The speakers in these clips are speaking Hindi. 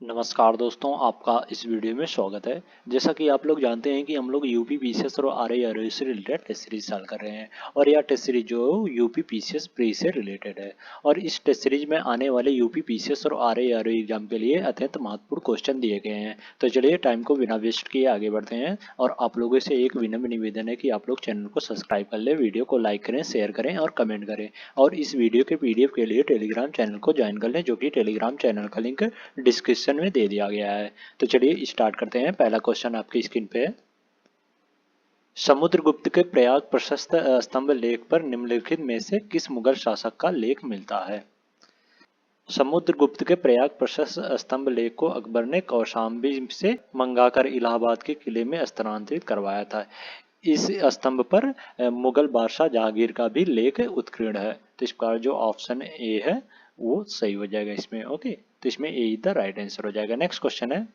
नमस्कार दोस्तों, आपका इस वीडियो में स्वागत है। जैसा कि आप लोग जानते हैं कि हम लोग यूपी पीसीएस और आरआरबी से रिलेटेड टेस्ट सीरीज चाल कर रहे हैं और यह टेस्ट सीरीज जो यूपी पीसीएस प्री से रिलेटेड है और इस टेस्ट सीरीज में आने वाले यूपी पीसीएस और आरआरबी एग्जाम के लिए अत्यंत महत्वपूर्ण क्वेश्चन दिए गए हैं। तो चलिए टाइम को बिना वेस्ट किए आगे बढ़ते हैं और आप लोगों से एक विनम्र निवेदन है कि आप लोग चैनल को सब्सक्राइब कर ले, वीडियो को लाइक करें, शेयर करें और कमेंट करें और इस वीडियो के पीडीएफ के लिए टेलीग्राम चैनल को ज्वाइन कर लें, जो कि टेलीग्राम चैनल का लिंक डिस्क्रिप्शन में दे दिया गया है। तो चलिए स्टार्ट करते हैं। पहला क्वेश्चन आपकी स्क्रीन पे है। समुद्रगुप्त के प्रयाग प्रशस्त स्तंभ लेख पर निम्नलिखित में से किस मुगल शासक का लेख मिलता है? समुद्रगुप्त के प्रयाग प्रशस्त स्तंभ लेख को अकबर ने कौशाम्बी से मंगाकर इलाहाबाद के किले में स्थानांतरित करवाया था। इस स्तंभ पर मुगल बादशाह जहांगीर का भी लेख उत्कीर्ण है। तो इस प्रकार जो ऑप्शन ए है वो सही हो जाएगा इसमें। ओके, तो इसमें ए इज द राइट आंसर हो जाएगा। नेक्स्ट क्वेश्चन है,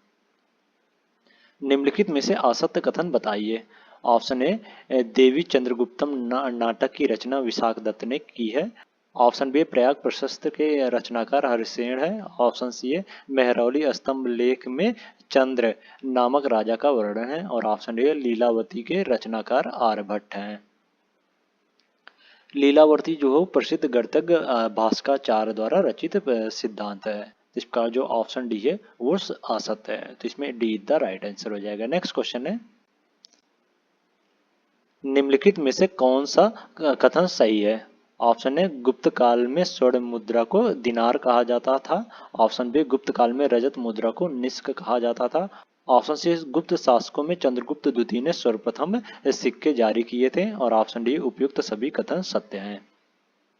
निम्नलिखित में से असत्य कथन बताइए। ऑप्शन ए, देवी चंद्रगुप्तम नाटक की रचना विशाख दत्त ने की है। ऑप्शन बी, प्रयाग प्रशस्त के रचनाकार हरिसेन है। ऑप्शन सी है, मेहरौली स्तंभ लेख में चंद्र नामक राजा का वर्णन है और ऑप्शन डी, लीलावती के रचनाकार आर्यभट्ट हैं। लीलावती जो है प्रसिद्ध गणितज्ञ भास्कराचार्य द्वारा रचित सिद्धांत है। इस प्रकार जो ऑप्शन डी है वो असत्य है। तो इसमें डी द राइट आंसर हो जाएगा। नेक्स्ट क्वेश्चन है, निम्नलिखित में से कौन सा कथन सही है? ऑप्शन ए, गुप्त काल में स्वर्ण मुद्रा को दिनार कहा जाता था। ऑप्शन बी, गुप्त काल में रजत मुद्रा को निष्क कहा जाता था। ऑप्शन सी, गुप्त शासकों में चंद्रगुप्त द्वितीय ने सर्वप्रथम सिक्के जारी किए थे और ऑप्शन डी, उपयुक्त सभी कथन सत्य हैं।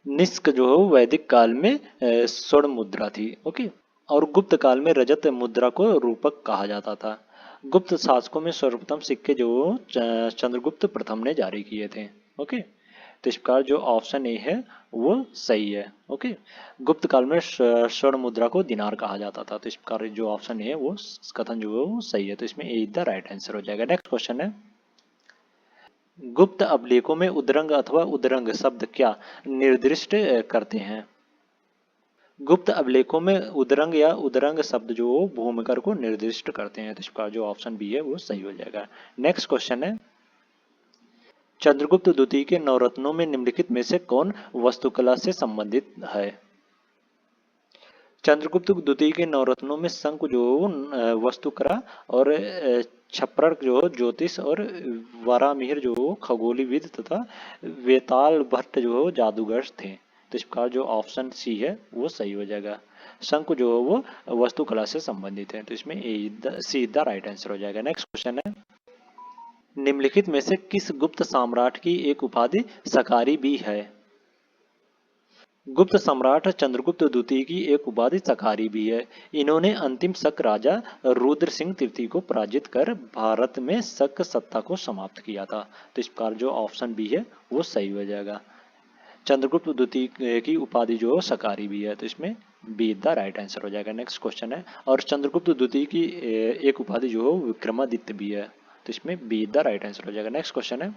निष्क जो है वैदिक काल में स्वर्ण मुद्रा थी। ओके, और गुप्त काल में रजत मुद्रा को रूपक कहा जाता था। गुप्त शासकों में सर्वप्रथम सिक्के जो चंद्रगुप्त प्रथम ने जारी किए थे। ओके, तो इस प्रकार जो ऑप्शन ए है वो सही है। ओके, गुप्त काल में स्वर्ण मुद्रा को दिनार कहा जाता था। तो इस प्रकार जो ऑप्शन है वो कथन जो है वो सही है। तो इसमें ए द राइट आंसर हो जाएगा। नेक्स्ट क्वेश्चन है, गुप्त अभिलेखों में उद्रंग अथवा उद्रंग शब्द क्या निर्दिष्ट करते हैं? गुप्त अभिलेखों में उद्रंग या उद्रंग शब्द जो भूमिकर को निर्दिष्ट करते हैं। तो इसका जो ऑप्शन बी है वो सही हो जाएगा। नेक्स्ट क्वेश्चन है, चंद्रगुप्त द्वितीय के नवरत्नों में निम्नलिखित में से कौन वास्तुकला से संबंधित है? चंद्रगुप्त द्वितीय के नवरत्नों में शंख जो वास्तुकला और छप्पर जो ज्योतिष और वारामिहिर जो खगोलीविद तथा वेताल भट्ट जो जादूगर थे। तो इस प्रकार जो ऑप्शन सी है वो सही हो जाएगा। शंख जो है वो वास्तुकला से संबंधित है। तो इसमें सी द राइट आंसर हो जाएगा। नेक्स्ट क्वेश्चन है, निम्नलिखित में से किस गुप्त सम्राट की एक उपाधि सकारी भी है? गुप्त सम्राट चंद्रगुप्त द्वितीय की एक उपाधि सकारी भी है। इन्होंने अंतिम शक राजा रुद्र सिंह तृतीय को पराजित कर भारत में शक सत्ता को समाप्त किया था। तो इस प्रकार जो ऑप्शन बी है वो सही हो जाएगा। चंद्रगुप्त द्वितीय की उपाधि जो सकारी भी है। तो इसमें बी द राइट आंसर हो जाएगा। नेक्स्ट क्वेश्चन है, और चंद्रगुप्त द्वितीय की एक उपाधि जो है विक्रमादित्य भी है। तो इसमें बी द राइट आंसर हो जाएगा। नेक्स्ट क्वेश्चन है,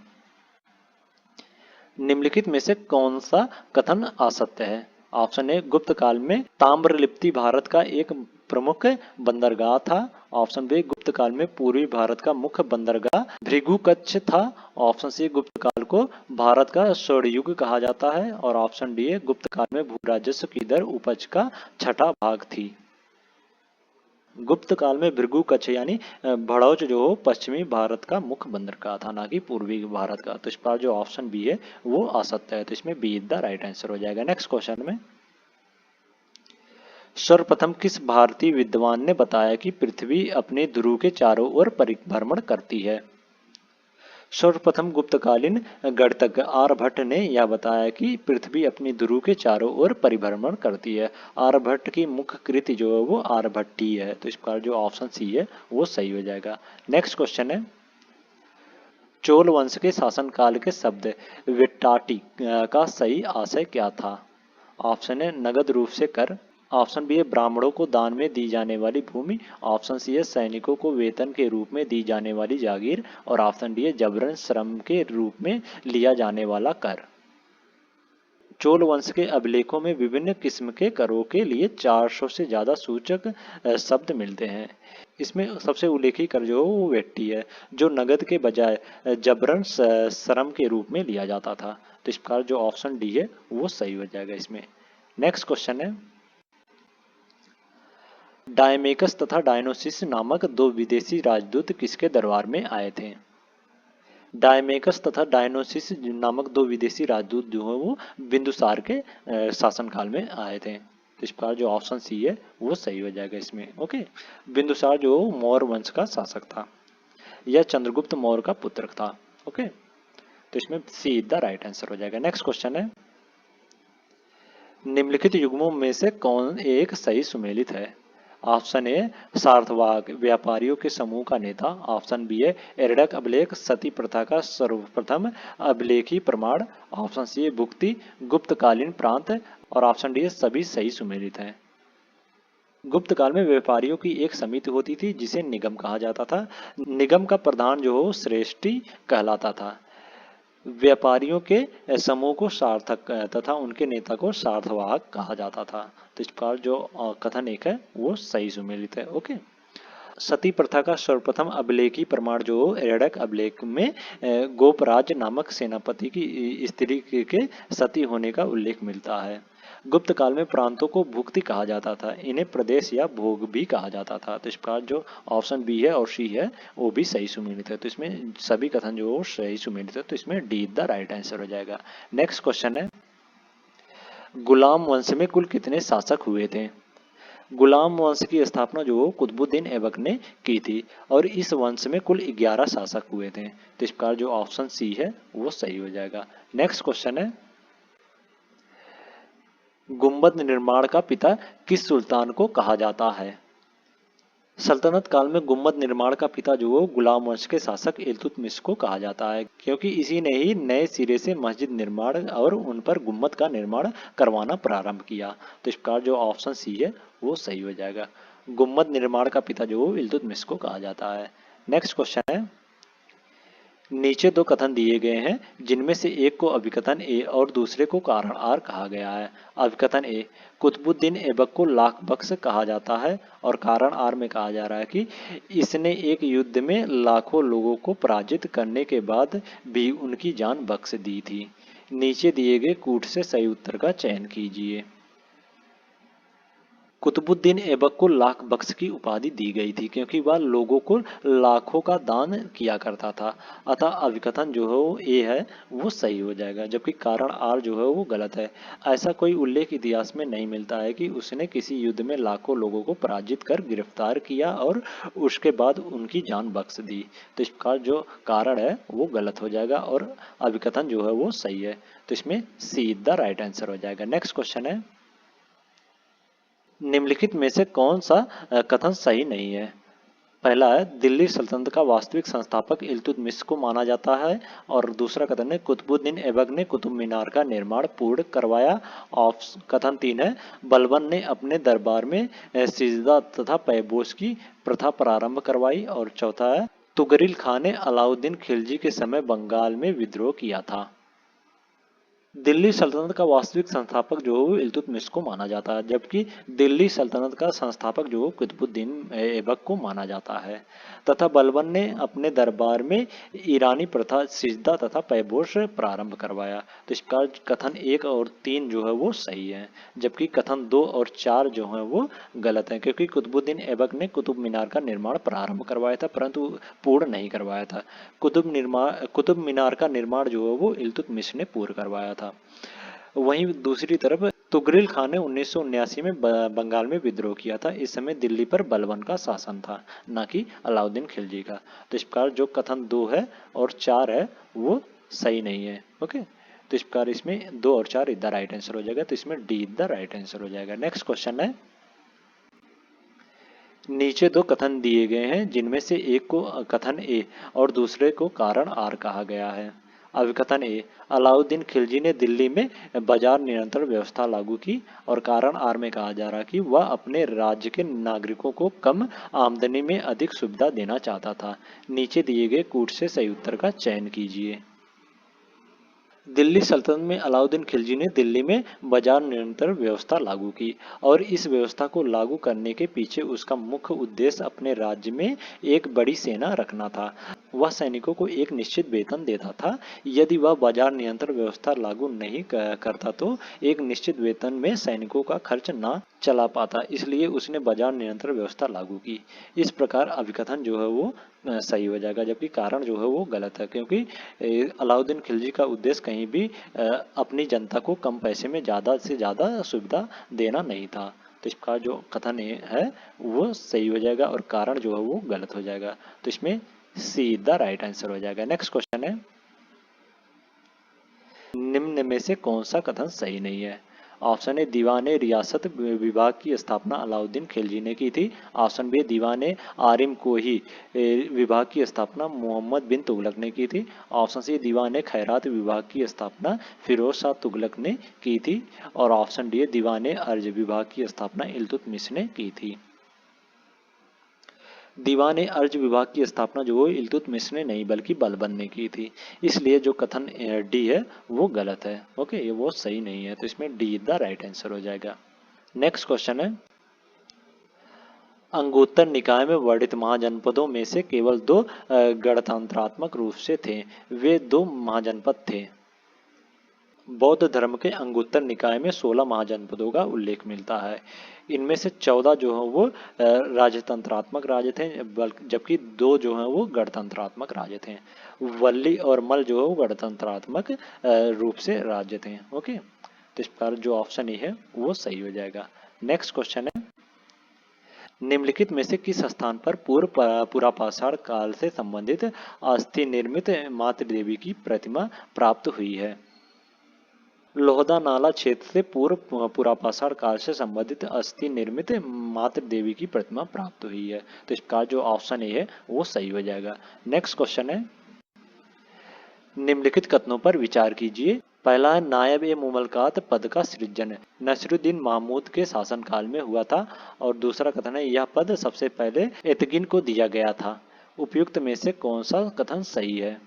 निम्नलिखित में से कौन सा कथन असत्य है? ऑप्शन ए, गुप्त काल में ताम्रलिप्ति भारत का एक प्रमुख बंदरगाह था। ऑप्शन बी, गुप्त काल में पूर्वी भारत का मुख्य बंदरगाह भृगुकच्छ था। ऑप्शन सी, गुप्त काल को भारत का स्वर्णयुग कहा जाता है और ऑप्शन डी है, गुप्त काल में भू राजस्व की दर उपज का छठा भाग थी। गुप्त काल में भृगु कच्छ यानी भड़ौच जो पश्चिमी भारत का मुख्य बंदरगाह था, ना कि पूर्वी भारत का। तो इस पर जो ऑप्शन बी है वो असत्य है। तो इसमें बी द राइट आंसर हो जाएगा। नेक्स्ट क्वेश्चन में, सर्वप्रथम किस भारतीय विद्वान ने बताया कि पृथ्वी अपने ध्रुव के चारों ओर परिभ्रमण करती है? सर्वप्रथम गुप्तकालीन गणितज्ञ आर्यभट्ट ने यह बताया कि पृथ्वी अपनी ध्रुव के चारों ओर परिभ्रमण करती है। आर्यभट्ट की मुख्य कृति जो है वो आर्यभट्टी है। तो इस प्रकार जो ऑप्शन सी है वो सही हो जाएगा। नेक्स्ट क्वेश्चन है, चोल वंश के शासनकाल के शब्द विट्टाटी का सही आशय क्या था? ऑप्शन है, नगद रूप से कर। ऑप्शन बी है, ब्राह्मणों को दान में दी जाने वाली भूमि। ऑप्शन सी है, सैनिकों को वेतन के रूप में दी जाने वाली जागीर और ऑप्शन डी है, जबरन श्रम के रूप में लिया जाने वाला कर। चोल वंश के अभिलेखों में विभिन्न किस्म के करों के लिए 400 से ज्यादा सूचक शब्द मिलते हैं। इसमें सबसे उल्लेखनीय कर जो वो वेट्टी है, जो नगद के बजाय जबरन श्रम के रूप में लिया जाता था। तो इस प्रकार जो ऑप्शन डी है वो सही हो जाएगा इसमें। नेक्स्ट क्वेश्चन है, डायमेकस तथा डायनोसिस नामक दो विदेशी राजदूत किसके दरबार में आए थे? डायमेकस तथा डायनोसिस नामक दो विदेशी राजदूत जो है वो बिंदुसार के शासनकाल में आए थे। तो इस प्रकार जो ऑप्शन सी है वो सही हो जाएगा इसमें। ओके, बिंदुसार जो मौर्य वंश का शासक था, यह चंद्रगुप्त मौर्य का पुत्र था। ओके, तो इसमें सी द राइट आंसर हो जाएगा। नेक्स्ट क्वेश्चन है, निम्नलिखित युग्मों में से कौन एक सही सुमेलित है? ऑप्शन ए सार्थवाक, व्यापारियों के समूह का नेता। ऑप्शन बी है एरडक अभिलेख, सती प्रथा का सर्वप्रथम अभिलेखी प्रमाण। ऑप्शन सी है भुक्ति, गुप्तकालीन प्रांत। और ऑप्शन डी है सभी सही सुमेलित हैं। गुप्त काल में व्यापारियों की एक समिति होती थी जिसे निगम कहा जाता था। निगम का प्रधान जो हो श्रेष्ठी कहलाता था। व्यापारियों के समूह को सार्थक तथा उनके नेता को सार्थवाहक कहा जाता था। तो इस प्रकार जो कथन एक है वो सही सुमेलित है। ओके, सती प्रथा का सर्वप्रथम अभिलेखी प्रमाण जो एरडक अभिलेख में गोपराज नामक सेनापति की स्त्री के सती होने का उल्लेख मिलता है। गुप्त काल में प्रांतों को भुक्ति कहा जाता था, इन्हें प्रदेश या भोग भी कहा जाता था। तो इस प्रकार जो ऑप्शन बी है और सी है वो भी सही सुमेलित है। तो इसमें सभी कथन जो सही सुमेलित है, तो इसमें डी द राइट आंसर हो जाएगा। नेक्स्ट क्वेश्चन है, गुलाम वंश में कुल कितने शासक हुए थे? गुलाम वंश की स्थापना जो कुतुबुद्दीन ऐबक ने की थी और इस वंश में कुल 11 शासक हुए थे। तो इस प्रकार जो ऑप्शन सी है वो सही हो जाएगा। नेक्स्ट क्वेश्चन है, गुंबद निर्माण का पिता किस सुल्तान को कहा जाता है? सल्तनत काल में गुंबद निर्माण का पिता जो गुलाम वंश के शासक इल्तुतमिश को कहा जाता है, क्योंकि इसी ने ही नए सिरे से मस्जिद निर्माण और उन पर गुंबद का निर्माण करवाना प्रारंभ किया। तो इस प्रकार जो ऑप्शन सी है वो सही हो जाएगा। गुंबद निर्माण का पिता जो इल्तुतमिश को कहा जाता है। नेक्स्ट क्वेश्चन है, नीचे दो कथन दिए गए हैं जिनमें से एक को अभिकथन ए और दूसरे को कारण आर कहा गया है। अभिकथन ए, कुतुबुद्दीन ऐबक को लाख बख्श कहा जाता है और कारण आर में कहा जा रहा है कि इसने एक युद्ध में लाखों लोगों को पराजित करने के बाद भी उनकी जान बख्श दी थी। नीचे दिए गए कूट से सही उत्तर का चयन कीजिए। कुतुबुद्दीन ऐबक को लाख बख्श की उपाधि दी गई थी क्योंकि वह लोगों को लाखों का दान किया करता था। अतः अभिकथन जो है वो ए है वो सही हो जाएगा, जबकि कारण आर जो है वो गलत है। ऐसा कोई उल्लेख इतिहास में नहीं मिलता है कि उसने किसी युद्ध में लाखों लोगों को पराजित कर गिरफ्तार किया और उसके बाद उनकी जान बख्श दी। तो इस प्रकार जो कारण है वो गलत हो जाएगा और अभिकथन जो है वो सही है। तो इसमें सी द राइट आंसर हो जाएगा। नेक्स्ट क्वेश्चन है, निम्नलिखित में से कौन सा कथन सही नहीं है? पहला है दिल्ली सल्तनत का वास्तविक संस्थापक इल्तुतमिश को माना जाता है और दूसरा कथन है कुतुबुद्दीन ऐबक ने कुतुब मीनार का निर्माण पूर्ण करवाया। कथन 3 है बलबन ने अपने दरबार में सिजदा तथा पैबोस की प्रथा प्रारंभ करवाई। और चौथा है तुगरिल खान ने अलाउद्दीन खिलजी के समय बंगाल में विद्रोह किया था। दिल्ली सल्तनत का वास्तविक संस्थापक जो इल्तुतमिश को माना जाता है, जबकि दिल्ली सल्तनत का संस्थापक जो कुतुबुद्दीन ऐबक को माना जाता है। तथा बलबन ने अपने दरबार में ईरानी प्रथा सिजदा तथा पैबोस प्रारंभ करवाया। तो इस प्रकार कथन 1 और 3 जो है वो सही है, जबकि कथन 2 और 4 जो है वो गलत है, क्योंकि कुतुबुद्दीन ऐबक ने कुतुब मीनार का निर्माण प्रारंभ करवाया था परंतु पूर्ण नहीं करवाया था। कुतुब मीनार का निर्माण जो है वो इल्तुतमिश ने पूर्ण करवाया था। वहीं दूसरी तरफ तुगरिल खान ने 1979 में बंगाल में विद्रोह किया था। इस समय दिल्ली पर बलबन का शासन था, न कि अलाउद्दीन खिलजी का। तो इस प्रकार जो कथन 2 है और 4 है वो सही नहीं है। ओके, तो इस प्रकार इसमें 2 और 4 द राइट आंसर हो जाएगा। तो इसमें डी द राइट आंसर हो जाएगा। नेक्स्ट क्वेश्चन है, नीचे दो कथन दिए गए हैं जिनमें से एक को कथन ए और दूसरे को कारण आर कहा गया है। अभिकथन ए, अलाउद्दीन खिलजी ने दिल्ली में बाजार नियंत्रण व्यवस्था लागू की। और कारण आर में कहा जा रहा कि वह अपने राज्य के नागरिकों को कम आमदनी में अधिक सुविधा देना चाहता था। नीचे दिए गए कूट से सही उत्तर का चयन कीजिए। दिल्ली सल्तनत में अलाउद्दीन खिलजी ने दिल्ली में बाजार नियंत्रण व्यवस्था लागू की और इस व्यवस्था को लागू करने के पीछे उसका मुख्य उद्देश्य अपने राज्य में एक बड़ी सेना रखना था। वह सैनिकों को एक निश्चित वेतन देता था। यदि वह बाजार नियंत्रण व्यवस्था लागू नहीं करता तो एक निश्चित वेतन में सैनिकों का खर्च ना चला पाता, इसलिए उसने बाजार नियंत्रण व्यवस्था लागू की। इस प्रकार अभिकथन जो है वो सही हो जाएगा, जबकि कारण जो है वो गलत है, क्योंकि अलाउद्दीन खिलजी का उद्देश्य कहीं भी अपनी जनता को कम पैसे में ज़्यादा से ज़्यादा सुविधा देना नहीं था। तो इसका जो कथन है वो सही हो जाएगा और कारण जो है वो गलत हो जाएगा। तो इसमें सी द राइट आंसर हो जाएगा। नेक्स्ट क्वेश्चन है, निम्न में से कौन सा कथन सही नहीं है? ऑप्शन ए, दीवाने रियासत विभाग की स्थापना अलाउद्दीन खिलजी ने की थी। ऑप्शन बी, दीवाने आरिम कोही विभाग की स्थापना मोहम्मद बिन तुगलक ने की थी। ऑप्शन सी, दीवाने खैरात विभाग की स्थापना फिरोज शाह तुगलक ने की थी। और ऑप्शन डी, दीवाने अर्ज विभाग की स्थापना इल्तुतमिश ने की थी। दीवाने अर्ज विभाग की स्थापना जो इल्तुतमिश ने नहीं बल्कि बलबन ने की थी, इसलिए जो कथन डी है वो गलत है। ओके, ये वो सही नहीं है, तो इसमें डी द राइट आंसर हो जाएगा। नेक्स्ट क्वेश्चन है, अंगुत्तर निकाय में वर्णित महाजनपदों में से केवल दो गणतंत्रात्मक रूप से थे। वे दो महाजनपद थे। बौद्ध धर्म के अंगुत्तर निकाय में 16 महाजनपदों का उल्लेख मिलता है। इनमें से 14 जो है वो राजतंत्रात्मक राज्य थे, जबकि 2 जो है वो गणतंत्रात्मक राज्य थे। वल्ली और मल जो है वो गणतंत्रात्मक रूप से राज्य थे। ओके, तो इस पर जो ऑप्शन ए है वो सही हो जाएगा। नेक्स्ट क्वेश्चन है, निम्नलिखित में से किस स्थान पर पुरापाषाण काल से संबंधित अस्थि निर्मित मातृ देवी की प्रतिमा प्राप्त हुई है? लोहदा नाला क्षेत्र से पूर्व पुरापाषाण काल से संबंधित अस्थि निर्मित मातृ देवी की प्रतिमा प्राप्त हुई है। तो इसका जो ऑप्शन ए है वो सही हो जाएगा। नेक्स्ट क्वेश्चन है, निम्नलिखित कथनों पर विचार कीजिए। पहला है, नायब ए मुमलकात पद का सृजन नसरुद्दीन महमूद के शासनकाल में हुआ था। और दूसरा कथन है, यह पद सबसे पहले एतगिन को दिया गया था। उपयुक्त में से कौन सा कथन सही है?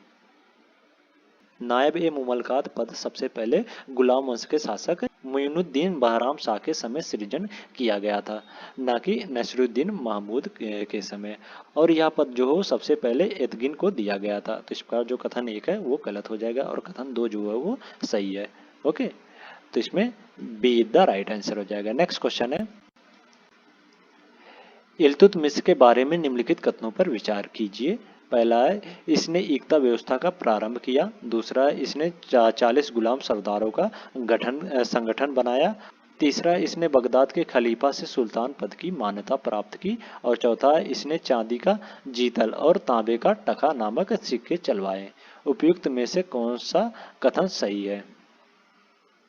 नायब ए मुमलकात पद सबसे पहले गुलाम वंश के शासक मुइनुद्दीन बहराम शाह के समय सृजन किया गया था, न कि नसरुद्दीन महमूद के समय। और यह पद जो हो सबसे पहले एतगिन को दिया गया था। तो इसका जो कथन एक है वो गलत हो जाएगा और कथन दो जो है वो सही है। ओके, तो इसमें बी द राइट आंसर हो जाएगा। नेक्स्ट क्वेश्चन है, इल्तुतमिश के बारे में निम्नलिखित कथनों पर विचार कीजिए। पहला है, इसने एकता व्यवस्था का प्रारंभ किया। दूसरा, इसने 40 गुलाम सरदारों का संगठन बनाया। तीसरा, इसने बगदाद के खलीफा से सुल्तान पद की मान्यता प्राप्त की। और चौथा, इसने चांदी का जीतल और तांबे का टका नामक सिक्के चलवाए। उपयुक्त में से कौन सा कथन सही है?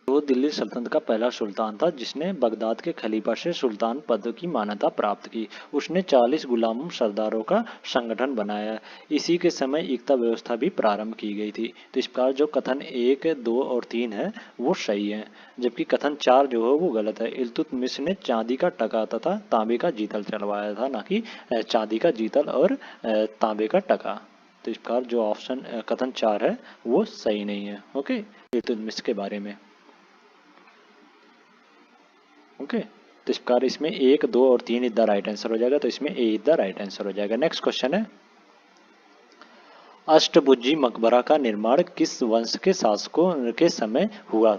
वो दिल्ली सल्तनत का पहला सुल्तान था जिसने बगदाद के खलीफा से सुल्तान पद की मान्यता प्राप्त की। उसने 40 गुलाम सरदारों का संगठन बनाया। इसी के समय एकता व्यवस्था भी प्रारंभ की गई थी। तो इस प्रकार जो कथन 1, 2 और 3 है वो सही है, जबकि कथन 4 जो है वो गलत है। इल्तुतमिश ने चांदी का टका तथा तांबे का जीतल चलवाया था, न कि चांदी का जीतल और तांबे का टका। तो इस प्रकार जो ऑप्शन कथन 4 है वो सही नहीं है। ओके, इल्तुतमिश के बारे में। ओके, तो इस प्रकार इसमें 1, 2 और 3 इधर राइट आंसर हो जाएगा। तो इसमें ए इधर राइट आंसर हो जाएगा। नेक्स्ट क्वेश्चन है, अष्टभुजी मकबरा का निर्माण किस वंश के शासकों के समय हुआ?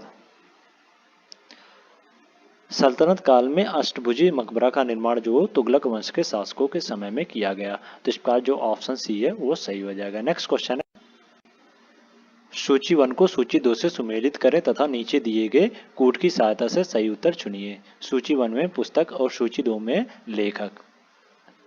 सल्तनत काल में अष्टभुजी मकबरा का निर्माण जो तुगलक वंश के शासकों के समय में किया गया। तो इस प्रकार जो ऑप्शन सी है वो सही हो जाएगा। नेक्स्ट क्वेश्चन है, सूची 1 को सूची 2 से सुमेलित करें तथा नीचे दिए गए कूट की सहायता से सही उत्तर चुनिए। सूची 1 में पुस्तक और सूची 2 में लेखक।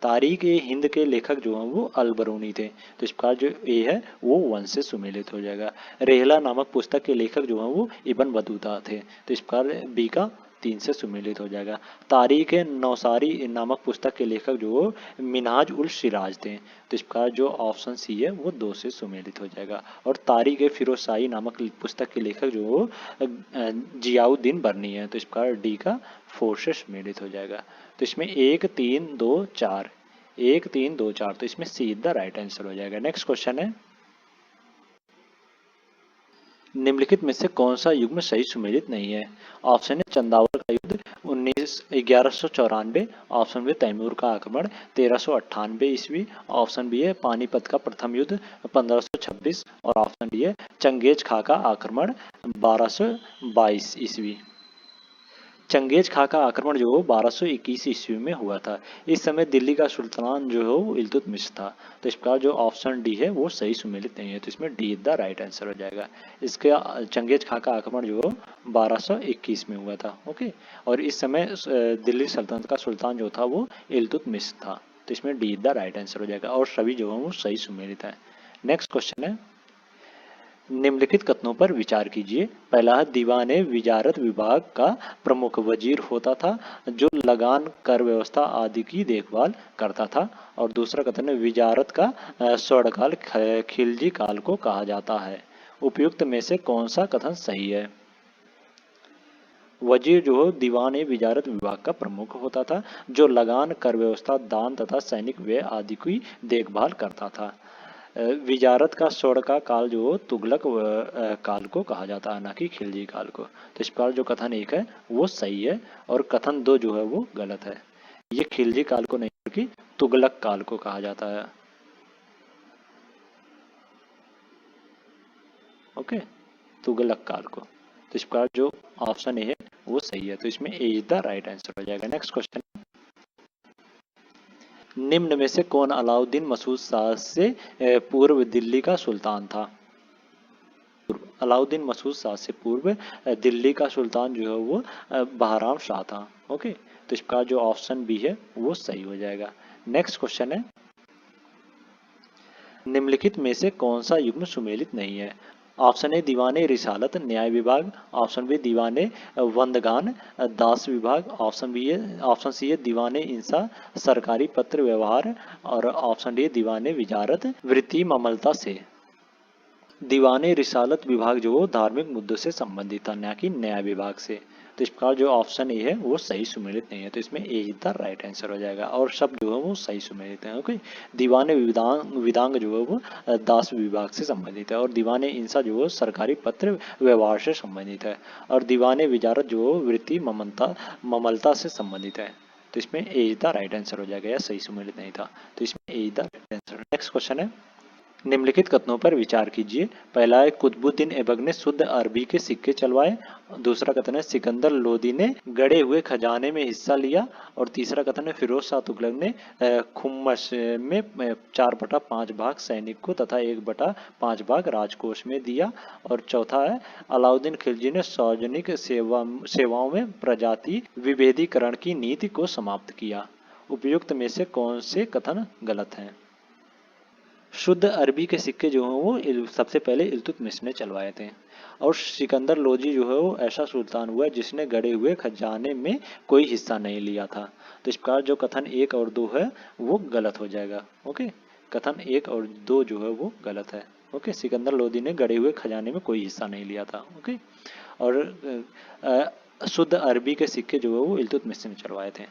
तारीख ए हिंद के लेखक जो हैं वो अल बरूनी थे। तो इस प्रकार जो ए है वो 1 से सुमेलित हो जाएगा। रेहला नामक पुस्तक के लेखक जो हैं वो इब्न बतूता थे। तो इस प्रकार बी का 3 से सुमेलित हो जाएगा। तारीख ए नौसारी नामक पुस्तक के लेखक जो मिनहाज उल सिराज थे। तो इस प्रकार जो ऑप्शन सी है वो 2 से सुमेलित हो जाएगा। और तारीख ए फिरोज शाही नामक पुस्तक के लेखक जो जियाउद्दीन बर्नी है। तो इस प्रकार डी का 4 से सुमेलित हो जाएगा। तो इसमें 1, 3, 2, 4, 1, 3, 2, 4, तो इसमें सी द राइट आंसर हो जाएगा। नेक्स्ट क्वेश्चन है, निम्नलिखित में से कौन सा युग्म सही सुमेलित नहीं है? ऑप्शन है चंदावल का युद्ध 1194, ऑप्शन बी तैमूर का आक्रमण 1398 ईस्वी, ऑप्शन बी है पानीपत का प्रथम युद्ध 1526 और ऑप्शन डी है चंगेज खा का आक्रमण 1222 ईस्वी। चंगेज खा का आक्रमण जो हो 1221 ईस्वी में हुआ था। इस समय दिल्ली का सुल्तान जो है वो इल्तुतमिश था। तो इस प्रकार जो ऑप्शन डी है वो सही सुमेलित नहीं है, तो इसमें D is the right answer हो जाएगा। इसके चंगेज खा का आक्रमण जो हो 1221 में हुआ था। ओके, और इस समय दिल्ली सल्तनत का सुल्तान जो था वो इल्तुतमिश था। तो इसमें D is the right answer हो जाएगा और सभी जो है वो सही सुमेलित है। नेक्स्ट क्वेश्चन है, निम्नलिखित कथनों पर विचार कीजिए। पहला है दीवान विजारत विभाग का प्रमुख वजीर होता था जो लगान, कर व्यवस्था आदि की देखभाल करता था। और दूसरा कथन है विजारत का स्वर्णकाल खिलजी काल को कहा जाता है। उपयुक्त में से कौन सा कथन सही है? वजीर जो हो दीवान विजारत विभाग का प्रमुख होता था जो लगान, कर व्यवस्था, दान तथा सैनिक व्यय आदि की देखभाल करता था। विजारत का स्वर्ण का काल जो तुगलक काल को कहा जाता है, ना कि खिलजी काल को। तो इस प्रकार जो कथन एक है वो सही है और कथन दो जो है वो गलत है। ये खिलजी काल को नहीं बल्कि तुगलक काल को कहा जाता है। ओके, तुगलक काल को। तो इस प्रकार जो ऑप्शन ए है वो सही है, तो इसमें ए इज द राइट आंसर हो जाएगा। नेक्स्ट क्वेश्चन, निम्न में से कौन अलाउद्दीन मसूद शाह से पूर्व दिल्ली का सुल्तान था? अलाउद्दीन मसूद शाह से पूर्व दिल्ली का सुल्तान जो है वो बहराम शाह था। ओके, तो इसका जो ऑप्शन बी है वो सही हो जाएगा। नेक्स्ट क्वेश्चन है, निम्नलिखित में से कौन सा युग्म सुमेलित नहीं है? ऑप्शन ए दीवाने रिसालत न्याय विभाग, ऑप्शन बी दीवाने वंदगान दास विभाग, ऑप्शन सी है दीवाने इंसा सरकारी पत्र व्यवहार और ऑप्शन डी दीवाने विजारत वृत्ति मामलता से। दीवाने रिसालत विभाग जो धार्मिक मुद्दों से संबंधित था, न कि न्याय विभाग से। तो इस प्रकार जो ऑप्शन ए है वो सही सुमेलित नहीं है, तो इसमें ए द राइट आंसर हो जाएगा और सब जो है वो सही सुमेलित है। ओके, दीवाने विदांग जो है वो दास विभाग से संबंधित है और दीवाने इंसा जो है सरकारी पत्र व्यवहार से संबंधित है और दीवाने विजारत जो वृत्ति ममलता से संबंधित है। तो इसमें ए द राइट आंसर हो जाएगा, या सही सुमेलित नहीं था, तो इसमें A the right answer. Next question है, निम्नलिखित कथनों पर विचार कीजिए। पहला है कुतुबुद्दीन ऐबक ने शुद्ध अरबी के सिक्के चलवाए। दूसरा कथन है सिकंदर लोदी ने गड़े हुए खजाने में हिस्सा लिया। और तीसरा कथन है फिरोज शाह तुगलक ने खुम्मस में 4/5 भाग सैनिक को तथा 1/5 भाग राजकोष में दिया। और चौथा है अलाउद्दीन खिलजी ने सार्वजनिक सेवाओं में प्रजाति विभेदीकरण की नीति को समाप्त किया। उपयुक्त में से कौन से कथन गलत हैं? शुद्ध अरबी के सिक्के जो हैं वो सबसे पहले इल्तुतमिश ने चलवाए थे और सिकंदर लोदी जो है वो ऐसा सुल्तान हुआ जिसने गड़े हुए खजाने में कोई हिस्सा नहीं लिया था। तो इस प्रकार जो कथन 1 और 2 है वो गलत हो जाएगा। ओके, कथन 1 और 2 जो है वो गलत है। ओके, सिकंदर लोदी ने गड़े हुए खजाने में कोई हिस्सा नहीं लिया था। ओके, और शुद्ध अरबी के सिक्के जो है वो इल्तुतमिश ने चलवाए थे।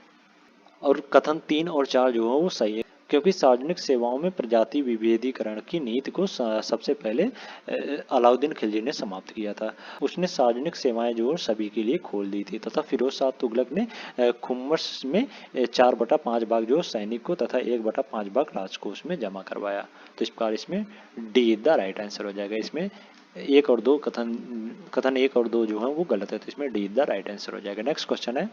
और कथन 3 और 4 जो है वो सही है क्योंकि सार्वजनिक सेवाओं में प्रजाति विभेदीकरण की नीति को सबसे पहले अलाउद्दीन खिलजी ने समाप्त किया था। उसने सार्वजनिक सेवाएं जो सभी के लिए खोल दी थी तथा फिरोज शाह तुगलक ने खुम्मस में 4/5 भाग जो सैनिक को तथा 1/5 भाग राजकोष में जमा करवाया। तो इस प्रकार इसमें डी द राइट आंसर हो जाएगा। इसमें 1 और 2 कथन 1 और 2 जो है वो गलत है, तो इसमें डी द राइट आंसर हो जाएगा। नेक्स्ट क्वेश्चन है,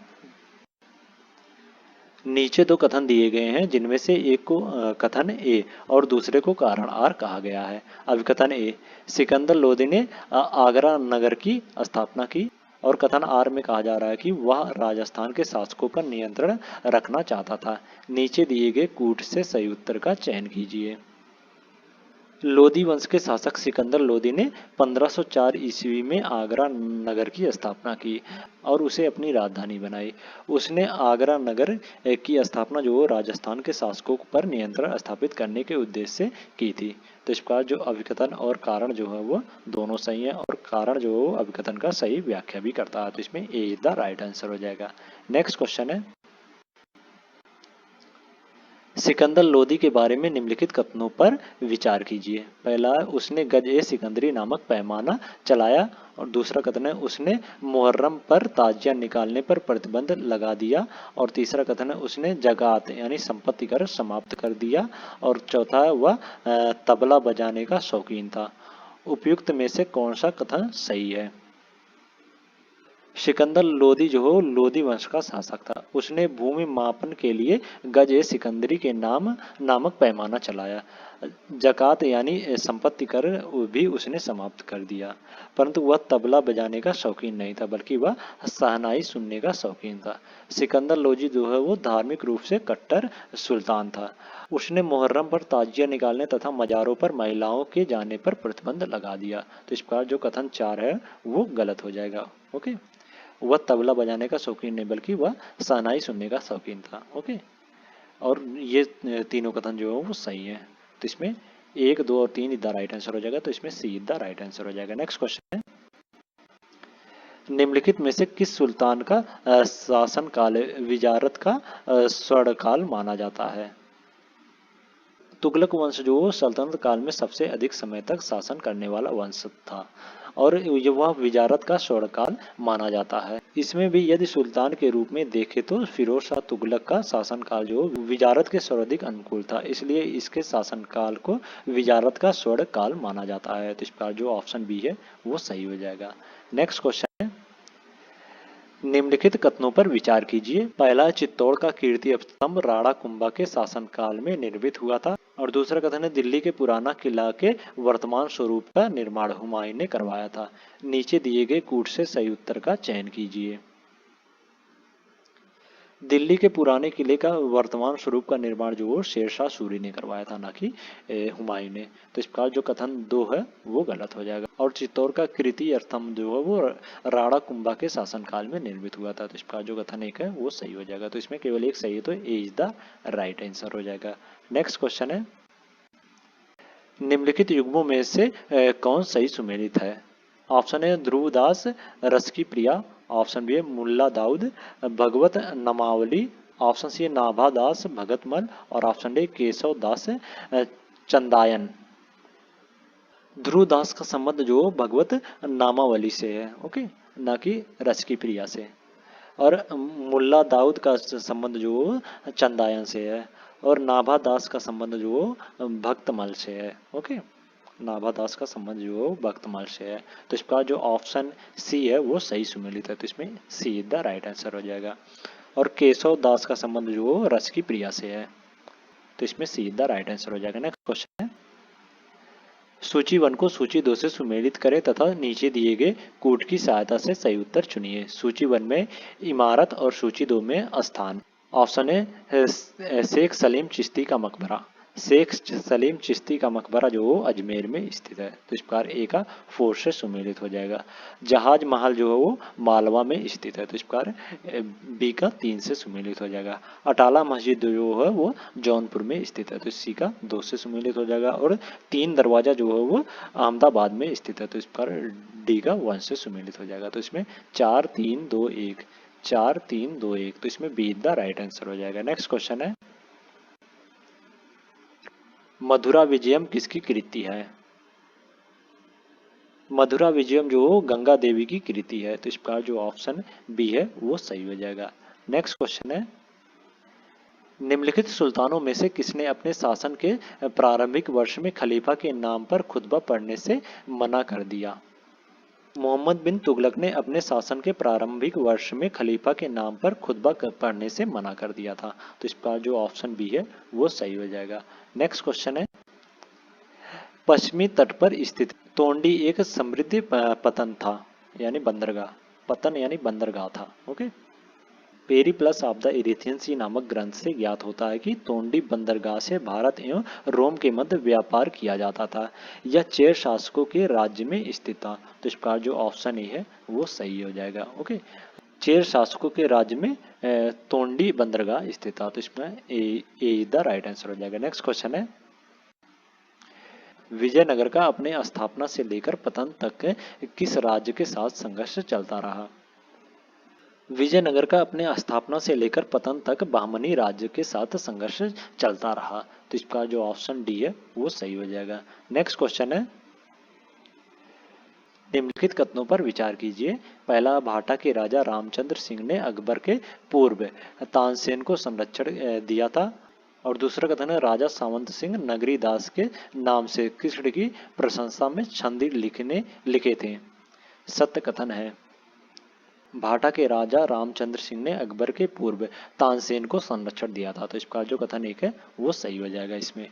नीचे दो कथन दिए गए हैं जिनमें से एक को कथन ए और दूसरे को कारण आर कहा गया है। अब कथन ए, सिकंदर लोदी ने आगरा नगर की स्थापना की और कथन आर में कहा जा रहा है कि वह राजस्थान के शासकों पर नियंत्रण रखना चाहता था। नीचे दिए गए कूट से सही उत्तर का चयन कीजिए। लोदी वंश के शासक सिकंदर लोदी ने 1504 ईस्वी में आगरा नगर की स्थापना की और उसे अपनी राजधानी बनाई। उसने आगरा नगर की स्थापना जो राजस्थान के शासकों पर नियंत्रण स्थापित करने के उद्देश्य से की थी। तो इस प्रकार जो अभिकथन और कारण जो है वो दोनों सही है और कारण जो अभिकथन का सही व्याख्या भी करता है, तो इसमें ए इज द राइट आंसर हो जाएगा। नेक्स्ट क्वेश्चन है, सिकंदर लोदी के बारे में निम्नलिखित कथनों पर विचार कीजिए। पहला, उसने गज-ए-सिकंदरी नामक पैमाना चलाया। और दूसरा कथन है, उसने मुहर्रम पर ताजिया निकालने पर प्रतिबंध लगा दिया। और तीसरा कथन है, उसने जगात यानी संपत्ति कर समाप्त कर दिया। और चौथा है, वह तबला बजाने का शौकीन था। उपयुक्त में से कौन सा कथन सही है? सिकंदर लोदी जो हो लोदी वंश का शासक था। उसने भूमि मापन के लिए गज-ए-सिकंदरी के नामक पैमाना चलाया। जकात यानी संपत्ति कर भी उसने समाप्त कर दिया। परंतु वह तबला बजाने का शौकीन नहीं था, बल्कि वह शहनाई सुनने का शौकीन था। सिकंदर लोदी जो है वो धार्मिक रूप से कट्टर सुल्तान था। उसने मुहर्रम पर ताजिया निकालने तथा मजारों पर महिलाओं के जाने पर प्रतिबंध लगा दिया। तो इस प्रकार जो कथन 4 है वो गलत हो जाएगा। ओके, वह तबला बजाने का शौकीन नहीं, बल्कि वह शहनाई सुनने का शौकीन था। ओके, और ये तीनों कथन जो है वो सही है। तो इसमें 1, 2 और 3 इधर राइट आंसर हो जाएगा। तो इसमें सी इधर राइट आंसर हो जाएगा। नेक्स्ट क्वेश्चन है, निम्नलिखित में से किस सुल्तान का शासन काल विजारत का स्वर्णकाल माना जाता है? तुगलक वंश जो सल्तनत काल में सबसे अधिक समय तक शासन करने वाला वंश था और ये वह विजारत का स्वर्णकाल माना जाता है। इसमें भी यदि सुल्तान के रूप में देखें तो फिरोज शाह तुगलक का शासनकाल जो विजारत के सर्वाधिक अनुकूल था, इसलिए इसके शासनकाल को विजारत का स्वर्णकाल माना जाता है। तो इस प्रकार जो ऑप्शन बी है वो सही हो जाएगा। नेक्स्ट क्वेश्चन है, निम्नलिखित कथनों पर विचार कीजिए। पहला, चित्तौड़ का कीर्ति स्तंभ राणा कुंभा के शासनकाल में निर्मित हुआ था। और दूसरा कथन है, दिल्ली के पुराना किला के वर्तमान स्वरूप का निर्माण हुमायूं ने करवाया था। नीचे दिए गए कूट से सही उत्तर का चयन कीजिए। दिल्ली के पुराने किले का वर्तमान स्वरूप का निर्माण जो शेरशाह सूरी ने करवाया था, ना कि हुमायूं ने। तो इस प्रकार जो कथन 2 है वो गलत हो जाएगा। और चित्तौड़ का कीर्ति स्तंभ जो है वो राणा कुंभा के शासनकाल में निर्मित हुआ था। तो इस प्रकार जो कथन 1 है वो सही हो जाएगा। तो इसमें केवल एक सही है, तो ए इज द राइट आंसर हो जाएगा। नेक्स्ट क्वेश्चन है, निम्नलिखित युग्मों में से कौन सही सुमेलित है? ऑप्शन ए ध्रुवदास रस की प्रिया, ऑप्शन बी मुल्ला दाऊद भगवत नमावली, ऑप्शन सी नाभा दास भगतमल और ऑप्शन डी केशव दास चंदायन। ध्रुव दास का संबंध जो भगवत नामावली से है, ओके, ना कि रस की प्रिया से। और मुल्ला दाऊद का संबंध जो चंदायन से है। और नाभा दास का संबंध जो भक्तमल से है। ओके, नाभा दास का संबंध जो भक्तमल से है। तो इस प्रकार जो ऑप्शन सी है वो सही सुमेलित है। तो इसमें सी द राइट आंसर हो जाएगा। और केशव दास का संबंध जो रस की प्रिया से है। तो इसमें सी द राइट आंसर हो जाएगा। नेक्स्ट क्वेश्चन है, सूची 1 को सूची 2 से सुमेलित करें तथा नीचे दिए गए कूट की सहायता से सही उत्तर चुनिए। सूची 1 में इमारत और सूची 2 में स्थान। ऑप्शन है शेख सलीम चिश्ती का मकबरा। शेख सलीम चिश्ती का मकबरा जो अजमेर में स्थित है। तो इस प्रकार ए का 4 से सुमेलित हो जाएगा। जहाज महल जो है वो मालवा में स्थित है। तो इस प्रकार बी का 3 से सुमेलित हो जाएगा। अटाला मस्जिद जो है वो जौनपुर में स्थित है। तो सी का 2 से सुमेलित हो जाएगा। और 3 दरवाजा जो है वो अहमदाबाद में स्थित है। तो इस प्रकार डी का 1 से सुमेलित हो जाएगा। तो इसमें 4, 3, 2, 1, 4, 3, 2, 1। तो इसमें बी द राइट आंसर हो जाएगा। नेक्स्ट क्वेश्चन है, मधुरा विजयम किसकी कृति है? मधुरा विजयम जो गंगा देवी की कृति है। तो इस प्रकार जो ऑप्शन बी है वो सही हो जाएगा। नेक्स्ट क्वेश्चन है, निम्नलिखित सुल्तानों में से किसने अपने शासन के प्रारंभिक वर्ष में खलीफा के नाम पर खुतबा पढ़ने से मना कर दिया? मोहम्मद बिन तुगलक ने अपने शासन के प्रारंभिक वर्ष में खलीफा के नाम पर खुतबा पढ़ने से मना कर दिया था। तो इस पर जो ऑप्शन बी है वो सही हो जाएगा। नेक्स्ट क्वेश्चन है, पश्चिमी तट पर स्थित तोंडी एक समृद्ध पतन था यानी बंदरगाह, पतन यानी बंदरगाह था। Okay, Periplus of the Erythraean Sea नामक ग्रंथ से ज्ञात होता है कि तोंडी बंदरगाह से भारत एवं रोम के मध्य व्यापार किया जाता था। यह चेर शासकों के राज्य में स्थित था। तो इस प्रकार जो ऑप्शन ए है वो सही हो जाएगा। ओके, चेर शासकों के राज्य में तोंडी बंदरगाह स्थित था। तो इसमें ए द राइट आंसर हो जाएगा। नेक्स्ट क्वेश्चन है, विजयनगर का अपने स्थापना से लेकर पतन तक किस राज्य के साथ संघर्ष चलता रहा? विजयनगर का अपने स्थापना से लेकर पतन तक बहमनी राज्य के साथ संघर्ष चलता रहा। तो इसका जो ऑप्शन डी है वो सही हो जाएगा। नेक्स्ट क्वेश्चन है, निम्नलिखित कथनों पर विचार कीजिए। पहला, भाटा के राजा रामचंद्र सिंह ने अकबर के पूर्व तानसेन को संरक्षण दिया था। और दूसरा कथन है, राजा सावंत सिंह नगरी दास के नाम से कृष्ण की प्रशंसा में छंद लिखे थे। सत्य कथन है, भाटा के राजा रामचंद्र सिंह ने अकबर के पूर्व तानसेन को संरक्षण दिया था। तो इसका जो कथन एक है वो सही हो जाएगा इसमें।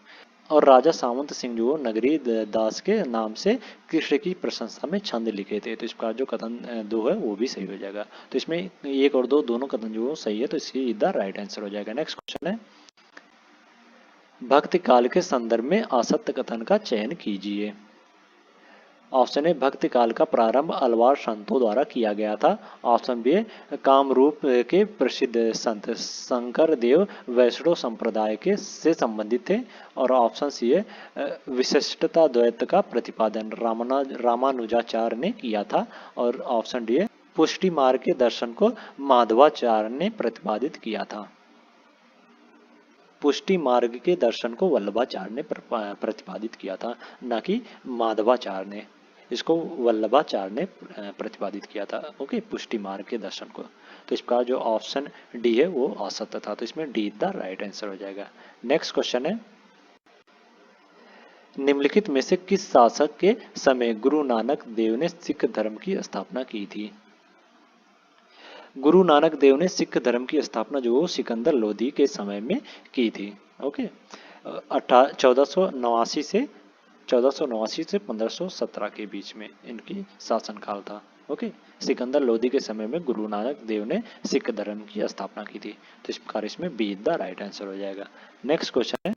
और राजा सावंत सिंह जो नगरी दास के नाम से कृष्ण की प्रशंसा में छंद लिखे थे। तो इसका जो कथन दो है वो भी सही हो जाएगा। तो इसमें एक और दो दोनों कथन जो सही है, तो इसकी इधर राइट आंसर हो जाएगा। नेक्स्ट क्वेश्चन है, भक्ति काल के संदर्भ में असत्य कथन का चयन कीजिए। ऑप्शन ए, भक्ति काल का प्रारंभ अलवार संतों द्वारा किया गया था। ऑप्शन बी, कामरूप के प्रसिद्ध संत शंकर देव वैष्णव संप्रदाय के से संबंधित थे। और ऑप्शन सी है, विशिष्टता द्वैत का प्रतिपादन रामानुजाचार्य ने किया था। और ऑप्शन डी है, पुष्टि मार्ग के दर्शन को माधवाचार्य ने प्रतिपादित किया था। पुष्टि मार्ग के दर्शन को वल्लभाचार्य ने प्रतिपादित किया था, न कि माधवाचार्य ने। इसको वल्लभाचार्य ने प्रतिपादित किया था। ओके, पुष्टि मार्ग के दर्शन को। तो इसका जो ऑप्शन डी है वो असत्य था। तो इसमें डी द राइट आंसर हो जाएगा। नेक्स्ट क्वेश्चन है, निम्नलिखित में से किस शासक के समय गुरु नानक देव ने सिख धर्म की स्थापना की थी? गुरु नानक देव ने सिख धर्म की स्थापना जो सिकंदर लोधी के समय में की थी। ओके, 1489 से 1517 के बीच में इनकी शासनकाल था। ओके, सिकंदर लोधी के समय में गुरु नानक देव ने सिख धर्म की स्थापना की थी। तो इस प्रकार इसमें बी द राइट आंसर हो जाएगा। नेक्स्ट क्वेश्चन है,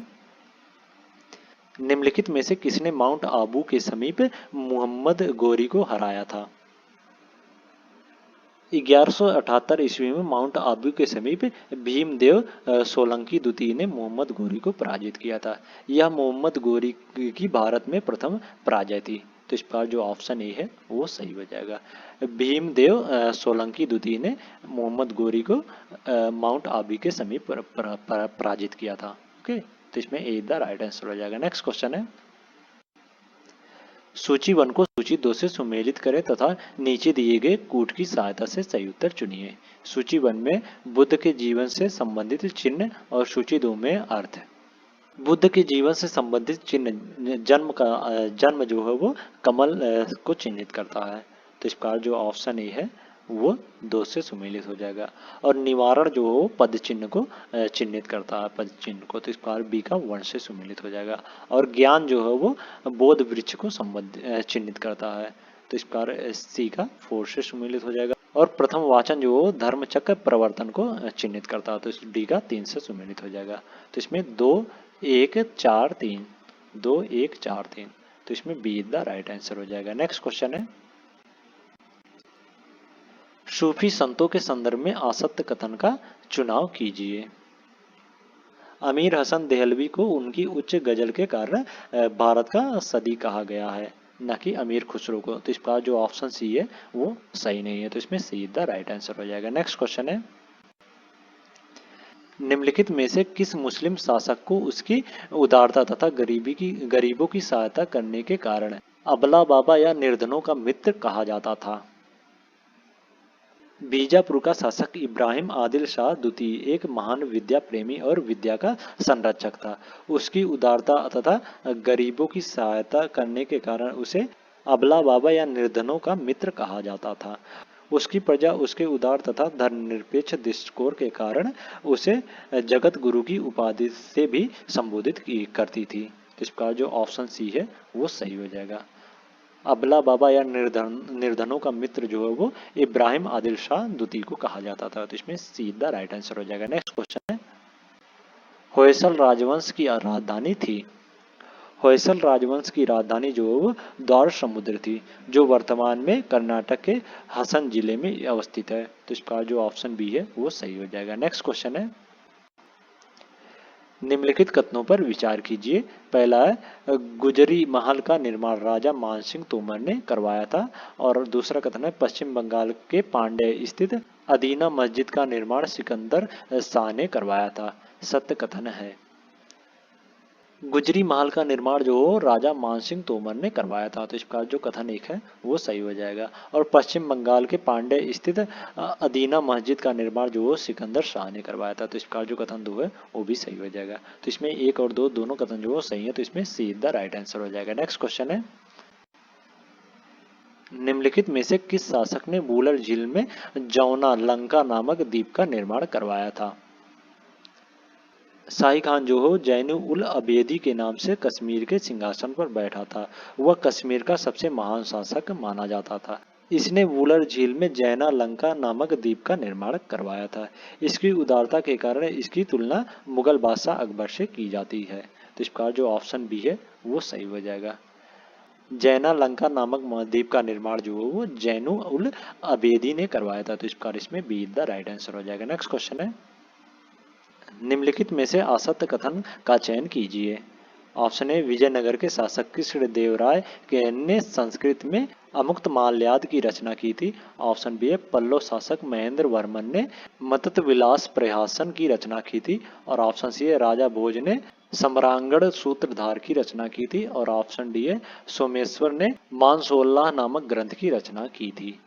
निम्नलिखित में से किसने माउंट आबू के समीप मोहम्मद गोरी को हराया था? 1178 ईस्वी में माउंट आबू के समीप भीमदेव सोलंकी द्वितीय ने मोहम्मद गोरी को पराजित किया था। यह मोहम्मद गोरी की भारत में प्रथम पराजय थी। तो इस बार जो ऑप्शन ए है वो सही हो जाएगा। भीमदेव सोलंकी द्वितीय ने मोहम्मद गोरी को माउंट आबू के समीप पराजित किया था। ओके, तो इसमें ए द राइट आंसर हो जाएगा। नेक्स्ट क्वेश्चन है, सूची 1 को सूची 2 से सुमेलित करें तथा नीचे दिए गए कूट की सहायता से सही उत्तर चुनिए। सूची 1 में बुद्ध के जीवन से संबंधित चिन्ह और सूची 2 में अर्थ। बुद्ध के जीवन से संबंधित चिन्ह जन्म जो है वो कमल को चिन्हित करता है। तो इस प्रकार जो ऑप्शन ए है वो 2 से सुमेलित हो जाएगा। और निवारण जो हो पद चिन्ह को चिन्हित करता है, पद चिन्ह को। तो इस प्रकार बी का 1 से सुमेलित हो जाएगा। और ज्ञान जो है वो बोध वृक्ष को चिन्हित करता है। तो इस प्रकार सी का 4 से सुमेलित हो जाएगा। और प्रथम वाचन जो हो धर्मचक्र प्रवर्तन को चिन्हित करता है। तो इस डी का 3 से सुमेलित हो जाएगा। तो इसमें 2 1 4 3 2 1 4 3। तो इसमें बी द राइट आंसर हो जाएगा। नेक्स्ट क्वेश्चन है, सूफी संतों के संदर्भ में असत्य कथन का चुनाव कीजिए। अमीर हसन देहलवी को उनकी उच्च गजल के कारण भारत का सदी कहा गया है, न कि अमीर खुसरो को। तो इस पर जो ऑप्शन सी है वो सही नहीं है। तो इसमें सी द राइट आंसर हो जाएगा। नेक्स्ट क्वेश्चन है, निम्नलिखित में से किस मुस्लिम शासक को उसकी उदारता तथा गरीबों की सहायता करने के कारण अबला बाबा या निर्धनों का मित्र कहा जाता था? बीजापुर का शासक इब्राहिम आदिल शाह द्वितीय एक महान विद्या प्रेमी और विद्या का संरक्षक था। उसकी उदारता तथा गरीबों की सहायता करने के कारण उसे अबला बाबा या निर्धनों का मित्र कहा जाता था। उसकी प्रजा उसके उदार तथा धर्मनिरपेक्ष दृष्टिकोण के कारण उसे जगत गुरु की उपाधि से भी संबोधित करती थी। इस प्रकार जो ऑप्शन सी है वो सही हो जाएगा। अबला बाबा या निर्धनों का मित्र जो है वो इब्राहिम आदिल शाह द्वितीय को कहा जाता था। तो इसमें सीधा राइट आंसर हो जाएगा। नेक्स्ट क्वेश्चन है, होयसल राजवंश की राजधानी थी। होयसल राजवंश की राजधानी जो है वो द्वार समुद्र थी, जो वर्तमान में कर्नाटक के हसन जिले में अवस्थित है। तो इसका जो ऑप्शन बी है वो सही हो जाएगा। नेक्स्ट क्वेश्चन है, निम्नलिखित कथनों पर विचार कीजिए। पहला है, गुजरी महल का निर्माण राजा मानसिंह तोमर ने करवाया था। और दूसरा कथन है, पश्चिम बंगाल के पांड्य स्थित अदीना मस्जिद का निर्माण सिकंदर शाह ने करवाया था, सत्य कथन है। गुजरी महल का निर्माण जो राजा मानसिंह तोमर ने करवाया था, तो इसका जो कथन एक है वो सही हो जाएगा। और पश्चिम बंगाल के पांडे स्थित अदीना मस्जिद का निर्माण जो सिकंदर शाह ने करवाया था, तो इसका जो कथन दो है वो भी सही हो जाएगा। तो इसमें एक और दो दोनों कथन जो सही है, तो इसमें सी द राइट आंसर हो जाएगा। नेक्स्ट क्वेश्चन है, निम्नलिखित में से किस शासक ने वूलर झील में जौना लंका नामक द्वीप का निर्माण करवाया था? शाही खान जो हो जैन उल अबेदी के नाम से कश्मीर के सिंहासन पर बैठा था। वह कश्मीर का सबसे महान शासक माना जाता था। इसने वूलर झील में जैना लंका नामक द्वीप का निर्माण करवाया था। इसकी उदारता के कारण इसकी तुलना मुगल बादशाह अकबर से की जाती है। तो इस प्रकार जो ऑप्शन बी है वो सही हो जाएगा। जैना लंका नामक द्वीप का निर्माण जो है वो जैनु उल अबेदी ने करवाया था। तो इस प्रकार इसमें बी द राइट आंसर हो जाएगा। नेक्स्ट क्वेश्चन है, निम्नलिखित में से असत्य कथन का चयन कीजिए। ऑप्शन ए, विजयनगर के शासक कृष्णदेवराय ने संस्कृत में अमुक्त माल्याद की रचना की थी। ऑप्शन बी है, पल्लव शासक महेंद्र वर्मन ने मतत विलास प्रहासन की रचना की थी। और ऑप्शन सी है, राजा भोज ने सम्रांगण सूत्रधार की रचना की थी। और ऑप्शन डी है, सोमेश्वर ने मानसोल्लाह नामक ग्रंथ की रचना की थी।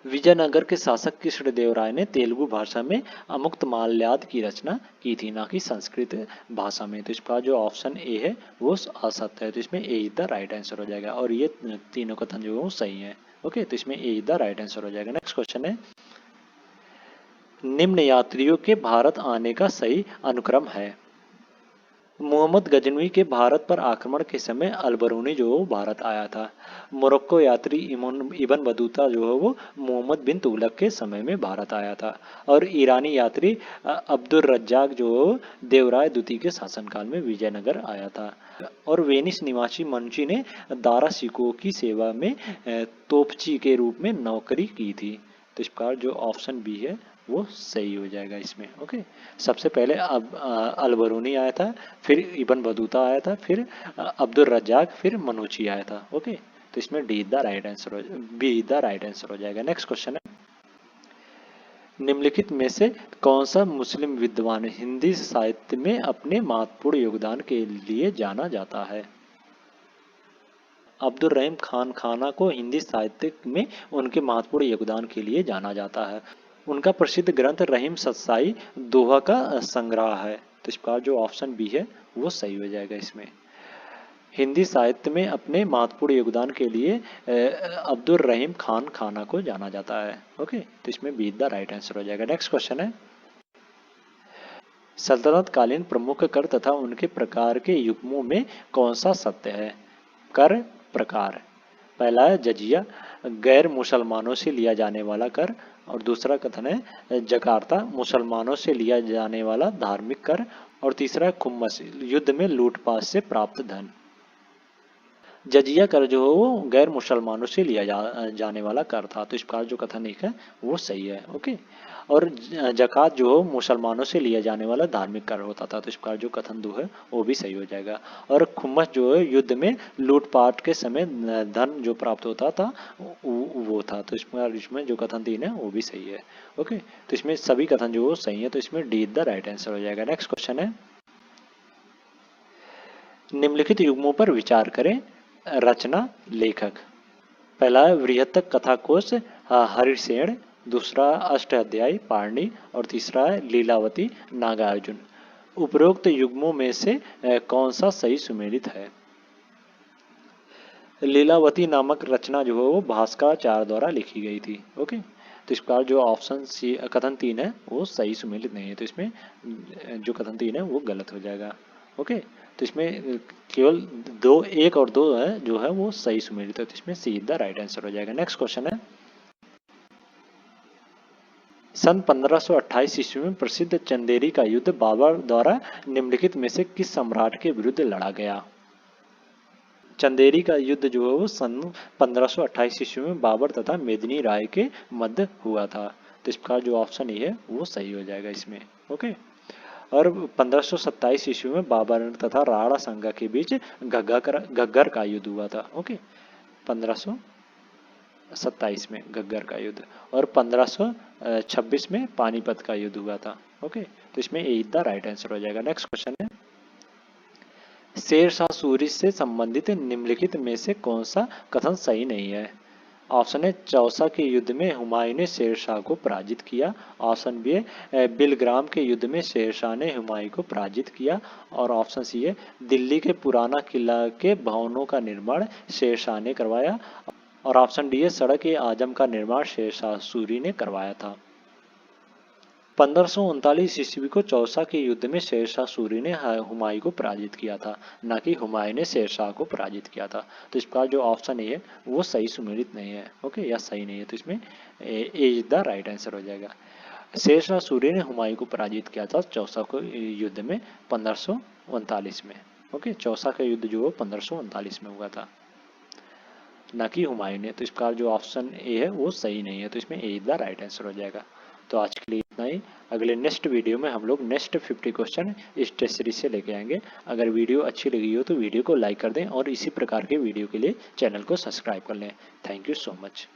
विजयनगर के शासक कृष्णदेवराय ने तेलुगु भाषा में अमुक्त माल्याद की रचना की थी, ना कि संस्कृत भाषा में। तो इसका जो ऑप्शन ए है वो असत्य है। तो इसमें ए इज द राइट आंसर हो जाएगा। और ये तीनों कथन जो है वो सही है। ओके, तो इसमें ए इज द राइट आंसर हो जाएगा। नेक्स्ट क्वेश्चन है, निम्न यात्रियों के भारत आने का सही अनुक्रम है। मोहम्मद गजनवी के भारत पर आक्रमण के समय अल-बरूनी जो भारत आया था। मोरक्को यात्री इबन बतूता जो है वो मोहम्मद बिन तुगलक के समय में भारत आया था। और ईरानी यात्री अब्दुल रज्जाक जो देवराय द्वितीय के शासनकाल में विजयनगर आया था। और वेनिस निवासी मनुची ने दारा सिकोह की सेवा में तोपची के रूप में नौकरी की थी। तो इस प्रकार जो ऑप्शन बी है वो सही हो जाएगा इसमें। ओके, सबसे पहले अल-बरूनी आया था, फिर इबन बतूता आया था, फिर अब्दुल रज्जाक, फिर मनुची आया था। ओके, तो इसमें डी द राइट आंसर हो, बी द राइट आंसर हो जाएगा। नेक्स्ट क्वेश्चन है, निम्नलिखित में से कौन सा मुस्लिम विद्वान हिंदी साहित्य में अपने महत्वपूर्ण योगदान के लिए जाना जाता है? अब्दुल रहीम खान खाना को हिंदी साहित्य में उनके महत्वपूर्ण योगदान के लिए जाना जाता है। उनका प्रसिद्ध ग्रंथ रहीम सत्साई दोहा का संग्रह है। तो इस प्रकार जो ऑप्शन बी है वो सही हो जाएगा इसमें। हिंदी साहित्य में अपने महत्वपूर्ण योगदान के लिए अब्दुल रहीम खान खाना को जाना जाता है। ओके, तो इसमें बी द राइट आंसर हो जाएगा। नेक्स्ट क्वेश्चन है, सल्तनत कालीन प्रमुख कर तथा उनके प्रकार के युग्मों में कौन सा सत्य है? कर प्रकार, पहला है जजिया, गैर मुसलमानों से लिया जाने वाला कर। और दूसरा कथन है जकार्ता, मुसलमानों से लिया जाने वाला धार्मिक कर। और तीसरा है खुम्मस, युद्ध में लूटपाट से प्राप्त धन। जजिया कर जो हो वो गैर मुसलमानों से लिया जाने वाला कर था। तो इस प्रकार जो कथन एक है वो सही है। ओके, और जकात जो हो मुसलमानों से लिया जाने वाला धार्मिक कर होता था। तो इस प्रकार जो कथन दो है वो भी सही हो जाएगा। और खुम्मस जो है युद्ध में लूटपाट के समय धन जो प्राप्त होता था वो था। तो इस प्रकार इसमें जो कथन तीन है वो भी सही है। ओके, तो इसमें सभी कथन जो सही है। तो इसमें डी द राइट आंसर हो जाएगा। नेक्स्ट क्वेश्चन है, निम्नलिखित युग्मों पर विचार करें। रचना, लेखक, पहला है वृहत्तक कथाकोश हरिसेन, दूसरा अष्टाध्यायी पारणी और तीसरा है लीलावती नागार्जुन। उपरोक्त युग्मों में से कौन सा सही सुमेलित है? लीलावती नामक रचना जो है वो भास्कराचार्य द्वारा लिखी गई थी। ओके, तो इस प्रकार जो ऑप्शन सी कथन तीन है वो सही सुमेलित नहीं है। तो इसमें जो कथन तीन है वो गलत हो जाएगा। ओके, तो इसमें केवल दो, एक और दो है जो है वो सही सुमेलित है। तो इसमें सी द राइट आंसर हो जाएगा। नेक्स्ट क्वेश्चन है, सन 1528 ईस्वी में प्रसिद्ध चंदेरी का युद्ध बाबर द्वारा निम्नलिखित में से किस सम्राट के विरुद्ध लड़ा गया? चंदेरी का युद्ध जो है वो सन 1528 ईस्वी में बाबर तथा मेदिनी राय के मध्य हुआ था। तो इस प्रकार जो ऑप्शन ए है वो सही हो जाएगा इसमें। ओके, और 1527 ईस्वी में बाबर तथा राणा सांगा के बीच घग्गर का युद्ध हुआ था। ओके, 1500 27 में घग्गर का युद्ध, और 1526 में पानीपत का युद्ध हुआ था। ओके, तो इसमें ए इज द राइट आंसर हो जाएगा। नेक्स्ट क्वेश्चन है, शेर शाह सूरी से संबंधित निम्नलिखित में से कौन सा कथन सही नहीं है? ऑप्शन है चौसा के युद्ध में हुमायूं ने शेरशाह को पराजित किया। ऑप्शन बी है बिलग्राम के युद्ध में शेरशाह ने हुमायूं को पराजित किया। और ऑप्शन सी है दिल्ली के पुराना किला के भवनों का निर्माण शेरशाह ने करवाया। और ऑप्शन डी है सड़क ए आजम का निर्माण शेरशाह सूरी ने करवाया था। 1539 ईस्वी को चौसा के युद्ध में शेरशाह सूरी ने हुमायूं को पराजित किया था, न कि हुमायूं ने शेरशाह को पराजित किया था। तो इस प्रकार जो ऑप्शन ए है वो सही सुमेलित नहीं है। ओके, या सही नहीं है, तो इसमें ए इज द राइट आंसर हो जाएगा। शेरशाह सूरी ने हुमायूं को पराजित किया था चौसा को युद्ध में 1539 में। ओके, चौसा का युद्ध जो 1539 में हुआ था, ना कि हुमायूं ने। तो इस प्रकार जो ऑप्शन ए है वो सही नहीं है, तो इसमें ए इज द राइट आंसर हो जाएगा। तो आज के लिए इतना ही। अगले नेक्स्ट वीडियो में हम लोग नेक्स्ट 50 क्वेश्चन इस टेस्ट सीरीज से लेके आएंगे। अगर वीडियो अच्छी लगी हो तो वीडियो को लाइक कर दें और इसी प्रकार के वीडियो के लिए चैनल को सब्सक्राइब कर लें। Thank you so much.